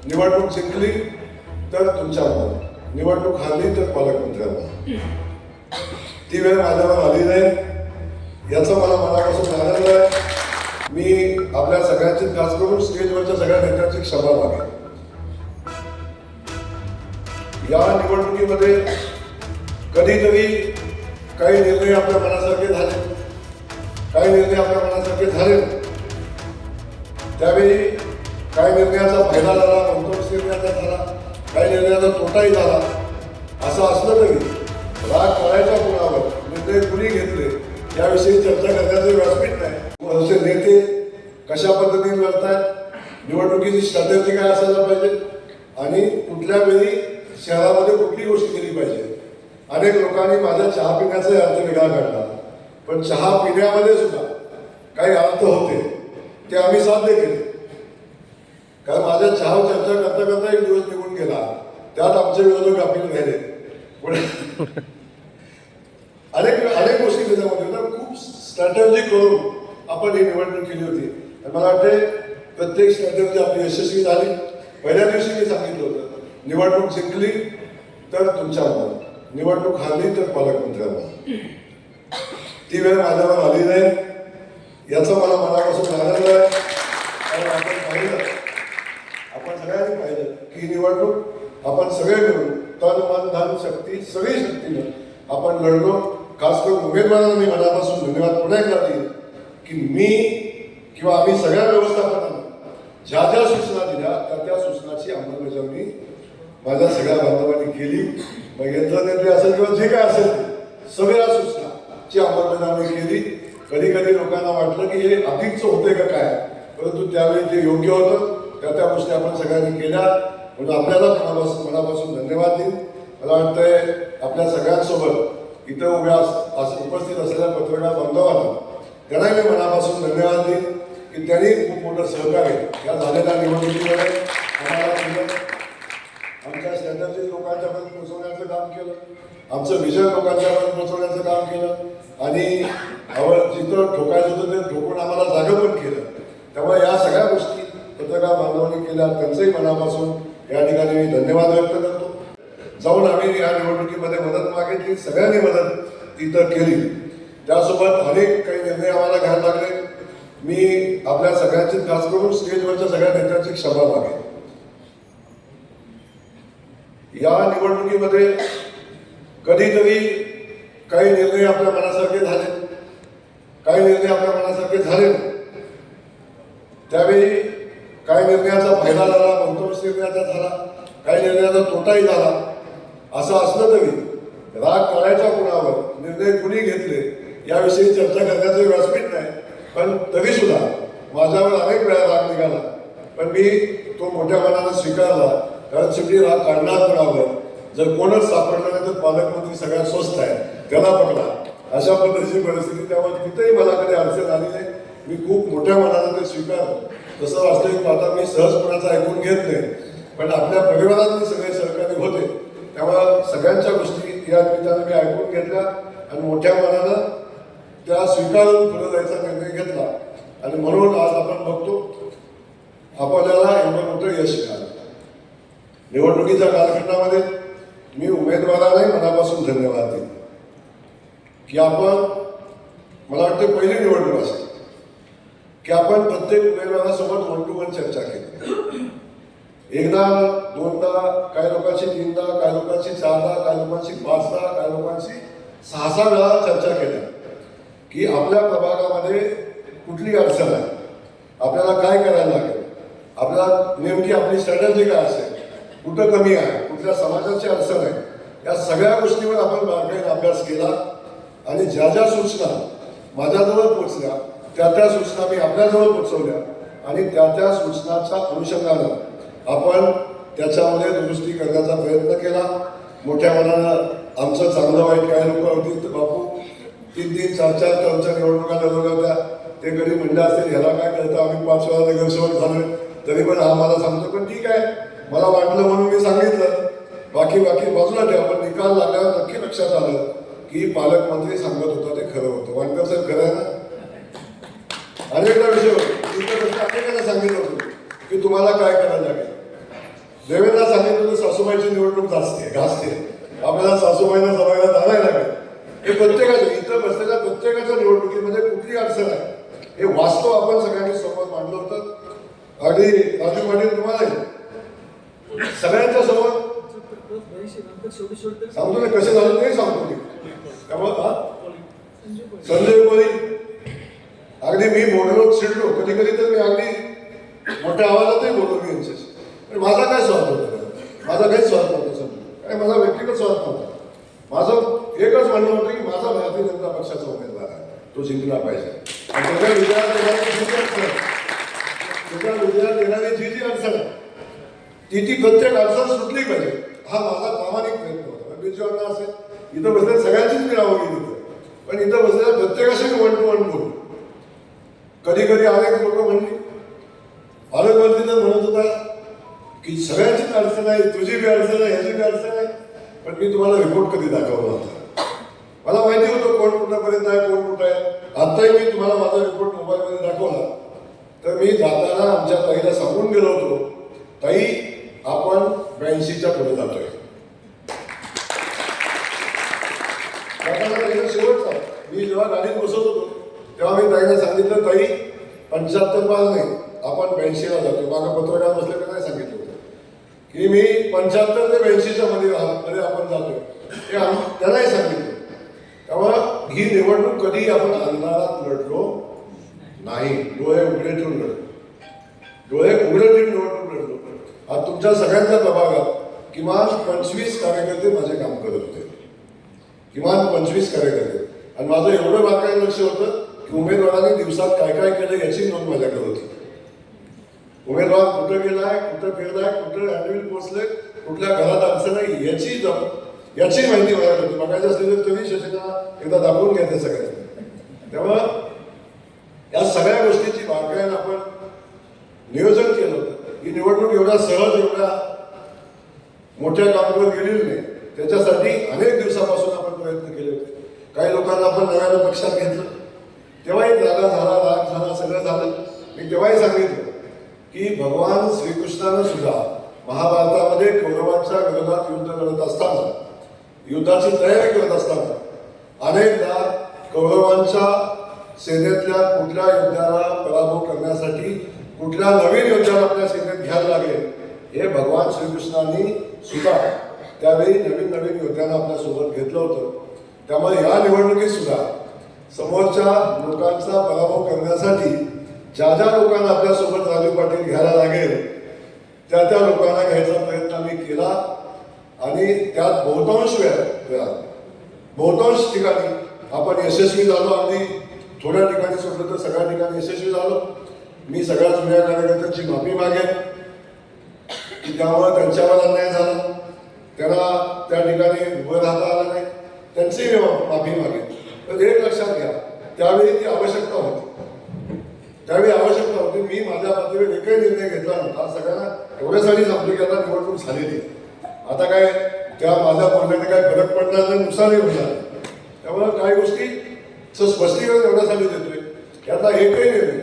निवडणूक जिंकली तर तुमच्यावर, निवडणूक हारली तर पालकमंत्र्यांवर. ती वेळ माझ्यावर आली नाही याचा मला मनापासून आनंद आहे. मी आपल्या सगळ्यांची, खास करून स्टेजवरच्या सगळ्या नेत्यांची क्षमा मागेन. या निवडणुकीमध्ये कधीतरी काही निर्णय आपल्या मनासारखे झाले, काही निर्णय आपल्या मनासारखे झाले, त्यावेळी काही निर्णयाचा फायदा झाला, कोणत्याच निर्णयाचा झाला, काही निर्णयाचा तोटाही झाला. असं असलं तरी राग करायच्या कोणावर, निर्णय कुणी घेतले याविषयी चर्चा करण्याचं व्यासपीठ नाही. असे नेते कशा पद्धतीने लढतायत, निवडणुकीची स्ट्रॅटेजी काय असायला पाहिजे आणि कुठल्या वेळी शहरामध्ये कुठली गोष्ट केली पाहिजे. अनेक लोकांनी माझ्या चहा पिण्याचाही अर्थ वेगळा काढला, पण चहा पिण्यामध्ये सुद्धा काही अर्थ होते ते आम्ही साध्य केले. कारण माझ्या चहावर चर्चा करता करता एक दिवस निघून गेला, त्यात आमचे विरोधक अपील राहिले. पण अनेक गोष्टी त्याच्यामध्ये होत्या. खूप स्ट्रॅटेजी करून आपण ही निवडणूक केली होती. मला वाटते प्रत्येक स्ट्रॅटेजी आपली यशस्वी झाली. पहिल्या दिवशी मी सांगितलं होतं, निवडणूक जिंकली तर तुमच्यावर, निवडणूक हारली तर पालकमंत्र्यांवर. ती वेळ माझ्यावर आली नाही याचा मला मनापासून आनंद आहे. कारण आपण सगळ्यांनी पाहिलं की निवडणूक आपण सगळे मिळून तन मन धन शक्ती सगळी शक्तीनं आपण लढलो. खास करून उमेदवारांना मी मनापासून धन्यवाद पुन्हा एकदा देईन की मी किंवा आम्ही सगळ्या व्यवस्थापनांना ज्या ज्या सूचना दिल्या त्या सूचनाची अंमलबजावणी माझ्या सगळ्या बांधवांनी केली. मग यंत्रणेतले असेल किंवा जे काय असेल सगळ्या सूचनाची अंमलबजावणी केली. कधी कधी लोकांना वाटलं की हे अधिकचं होतंय का काय, परंतु त्यावेळी ते योग्य होतं. त्या गोष्टी आपण सगळ्यांनी केल्या. म्हणून आपल्याला मनापासून धन्यवाद देईन. मला वाटतंय आपल्या सगळ्यांसोबत इथं उभ्या उपस्थित असलेल्या पत्रकार बांधवांना त्यांनाही मी मनापासून धन्यवाद देईन की त्यांनी खूप मोठं सहकार्य या झालेल्या निवडणुकीमध्ये आम्हाला केलं. आमच्या स्ट्रॅटर्जी लोकांच्यापर्यंत पोहोचवण्याचं काम केलं, आमचं विजन लोकांच्यापर्यंत पोहोचवण्याचं काम केलं आणि जिथं ठोकायचं होतं ते ठोकून आम्हाला जागं पण केलं. त्यामुळे या सगळ्या गोष्टी पत्रकार बांधवांनी केल्या, त्यांचंही मनापासून या ठिकाणी मी धन्यवाद व्यक्त करतो. जाऊन आम्ही या निवडणुकीमध्ये मदत मागितली, सगळ्यांनी मदत इथं केली. त्यासोबत अनेक काही निर्णय आम्हाला घ्यायला लागले. मी आपल्या सगळ्यांची, खास करून स्टेजवरच्या सगळ्या नेत्यांची क्षमा मागेन. या निवडणुकीमध्ये कधीतरी काही निर्णय आपल्या मनासारखे झाले, काही निर्णय आपल्या मनासारखे झाले, त्यावेळी काही निर्णयाचा फायदा झाला, कोणत्याच निर्णयाचा झाला, काही निर्णयाचा तोटाही झाला. असं असलं तरी राग करायच्या कोणावर, निर्णय कुणी घेतले याविषयी चर्चा करण्याचं व्यासपीठ नाही. पण तरी सुद्धा माझ्यावर अनेक वेळा राग निघाला, पण मी तो मोठ्या मनानं स्वीकारला. कारण शेवटी राग काढणार कोणावर, जर कोणच सापडलं नाही तर पालकमंत्री सगळ्यात स्वस्त आहे, त्याला पकडा, अशा पद्धतीची परिस्थिती. त्यामुळे तिथेही मला कधी अडचण आली नाही. मी खूप मोठ्या मनानं ते स्वीकारलं. तसं वास्तविक पाहता मी सहजपणाचं ऐकून घेत नाही, पण आपल्या परिवारातले सगळे सहकारी होते, त्यामुळे सगळ्यांच्या गोष्टी या निमित्तानं मी ऐकून घेतल्या आणि मोठ्या मनानं त्या स्वीकारून पुढे जायचा निर्णय घेतला. आणि म्हणून आज आपण बघतो आपल्याला एवढं मोठं यश मिळालं. निवडणुकीच्या कालखंडामध्ये मी उमेदवारालाही मनापासून धन्यवाद देईन की आपण, मला वाटते पहिली निवडणूक असेल की आपण प्रत्येक उमेदवारासोबत 1 to 1 चर्चा केली. एकदा, दोनदा, काही लोकांशी 3दा, काही लोकांशी 4दा, काही लोकांशी 5दा, काही लोकांशी 6 वेळा चर्चा केल्या की आपल्या प्रभागामध्ये कुठली अडचण आहे, आपल्याला काय करायला लागेल, आपल्याला नेमकी आपली स्ट्रॅटेजी काय असेल, कुठं कमी आहे, कुठल्या समाजाची अडचण आहे, या सगळ्या गोष्टीवर आपण बारकाईने अभ्यास केला. आणि ज्या ज्या सूचना माझ्याजवळ पोचल्या त्या सूचना मी आपल्याजवळ पोचवल्या आणि त्या सूचनाच्या अनुषंगानं आपण त्याच्यामध्ये दुरुस्ती करण्याचा प्रयत्न केला. मोठ्या मनानं आमचं चांगलं वाईट काही लोक होती तर बापू 3-3, 4-4 टर्मच्या निवडणुका लढवल्या होत्या, ते कधी म्हणलं असेल ह्याला काय कळतं, आम्ही 5 वेळा नगरसेवक झालोय, तरी पण हा मला सांगतो. पण ठीक आहे, मला वाटलं म्हणून मी सांगितलं. बाकी बाजूला ठेवा, पण निकाल लागल्यावर नक्की लक्षात आलं की पालकमंत्री सांगत होता ते खरं होतं. वाटतं साहेब खरं आहे ना. अनेकदा विषय होतो, अनेकांना सांगितलं होतं की तुम्हाला काय करायला लागेल. सासूबाईची निवडणूक गाजते आपल्याला सासूबाईला जमायला जायला लागेल. हे प्रत्येकाचं इथं बसलेल्या प्रत्येकाच्या निवडणुकीमध्ये कुठली अडचण आहे हे वास्तव आपण सगळ्यांनी समोर मांडलं होतं. आणि राजू पाटील तुम्हाला सगळ्यांच्या समोर सांगतो ना कसे झालं ते सांगतो मी. त्यामुळे संजय कोळी अगदी मी बोललो चिडलो कधी कधी तर मी अगदी मोठ्या आवाजातही बोललो मी यांच्याशी. पण माझा काय स्वार्थ होता, माझा काहीच स्वार्थ नव्हता समजा काय माझा व्यक्तिगत स्वार्थ नव्हता. माझं एकच म्हणणं होतं की माझा भारतीय जनता पक्षाचा उमेदवार आहे, तो जिंकला पाहिजे. त्याच्या विजयात येणारी जी जी अडचण आहे ती प्रत्येक अडचण सुटली पाहिजे हा माझा प्रामाणिक प्रयत्न होता. बिजवांना असेल इथं बसल्या सगळ्यांचीच मी नावं गेली होती, पण इथं बसलेल्या प्रत्येकाशी वन टू वन बोललो. कधी कधी अनेक लोक म्हणली पालकमंत्री तर म्हणत होता की सगळ्यांचीच अडचण आहे, तुझी बी अडचण आहे, ह्याची बी अडचण आहे. पण मी तुम्हाला रिपोर्ट कधी दाखवला होता, मला माहिती होतं कोण कुठपर्यंत आहे कोण कुठं आहे. आत्ताही मी तुम्हाला माझा रिपोर्ट मोबाईलमध्ये दाखवला तर मी जाताना आमच्या ताईला सांगून गेलो होतो, ताई आपण 82च्या पुढे जातोय. शेवटचा मी जेव्हा गाडीत बसत होतो तेव्हा मी ताईला सांगितलं ताई 75 पास नाही आपण 82ला जातो. माझा पत्रकार बसले तर नाही सांगितलं होतं की मी 75 ते 82च्या मध्ये आपण जातोय हे त्यालाही सांगितलं. त्यामुळं ही निवडणूक कधी आपण अंधारात लढलो नाही, डोळे उघडे ठेवून लढलो, डोळे उघडे ठेवून निवडणूक लढलो. आज तुमच्या सगळ्यांच्या प्रभागात किमान 25 कार्यकर्ते माझे काम करत होते, किमान 25 कार्यकर्ते. आणि माझं एवढं बारकाईने लक्ष होतं की उमेदवारांनी दिवसात काय काय केलं याची नोंद माझ्याकडे होती. उमेदवार कुठं गेलाय, कुठं फिरलाय, कुठं ॲडमिट पोहोचले, कुठल्या घरात अडचण आहे याची माहिती माझ्याकडे होती. बघायचं असलेलं तरी शशिकांना एकदा दाखवून घ्या ते सगळ्यांना. त्यामुळं या सगळ्या गोष्टीची बारकाईने आपण नियोजन केलं होतं. ही निवडणूक एवढ्या सहज एवढ्या मोठ्या कामावर गेलेली नाही, त्याच्यासाठी अनेक दिवसापासून आपण प्रयत्न केले होते. काही लोकांना आपण नव्यानं पक्षात घेतलं, तेव्हाही जागा झाला, राग झाला, सगळं झालं. मी तेव्हाही सांगितलं की भगवान श्रीकृष्णानं सुद्धा महाभारतामध्ये कौरवांच्या विरोधात युद्ध लढत असताना, युद्धाची तयारी करत असताना अनेकदा कौरवांच्या सेनेतल्या कुठल्या योद्ध्याला पराभव करण्यासाठी कुठल्या नवीन योद्ध्याला आपल्या सेनेत घ्यायला लागेल हे भगवान श्रीकृष्णांनी सुद्धा त्यावेळी नवीन नवीन योद्ध्यांना आपल्या सोबत घेतलं होतं. त्यामुळे या निवडणुकीत सुद्धा समोरच्या लोकांचा पराभव करण्यासाठी ज्या ज्या लोकांना आपल्यासोबत राजू पाटील घ्यायला लागेल त्या त्या लोकांना घ्यायचा प्रयत्न आम्ही केला. आणि त्यात बहुतांश ठिकाणी आपण यशस्वी झालो. अगदी थोड्या ठिकाणी सोडलं तर सगळ्या ठिकाणी यशस्वी झालो. मी सगळ्या जुन्या कार्यकर्त्यांची माफी मागेन की त्यामुळे त्यांच्यावर अन्याय झाला, त्यांना त्या ठिकाणी उभं राहता आलं नाही, त्यांची माफी मागेन. तर एक लक्षात घ्या त्यावेळी ती आवश्यकता होती, त्यावेळी आवश्यकता होती. मी माझ्या पातळीवर एकही निर्णय घेतला नव्हता. सगळ्यांना एवढ्यासाठी सांगतो की आता निवडणूक झालेली, आता काय त्या माझ्या बोलण्याने काय फरक पडणार नाही, नुकसानही होणार. त्यामुळे काही गोष्टी स्पष्टीकरण एवढ्यासाठी देतोय की आता एकही निर्णय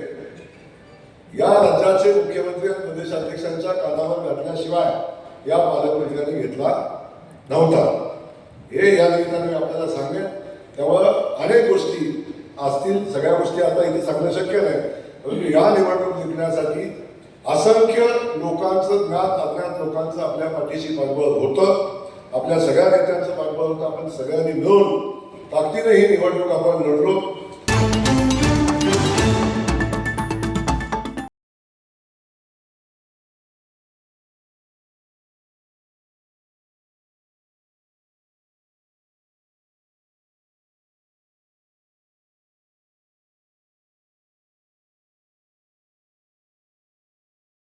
या राज्याचे मुख्यमंत्री आणि प्रदेशाध्यक्षांच्या कानावर घातल्याशिवाय या पालकमंत्र्यांनी घेतला नव्हता. हे या निमित्ताने मी आपल्याला सांगेन. त्यामुळं अनेक गोष्टी असतील, सगळ्या गोष्टी आता इथे सांगणं शक्य नाही, परंतु या निवडणूक जिंकण्यासाठी असंख्य लोकांचं, ज्ञात अज्ञात लोकांचं आपल्या पाठीशी पाठबळ होतं, आपल्या सगळ्या नेत्यांचं पाठबळ होतं. आपण सगळ्यांनी मिळून ताकदीने ही निवडणूक आपण लढलो.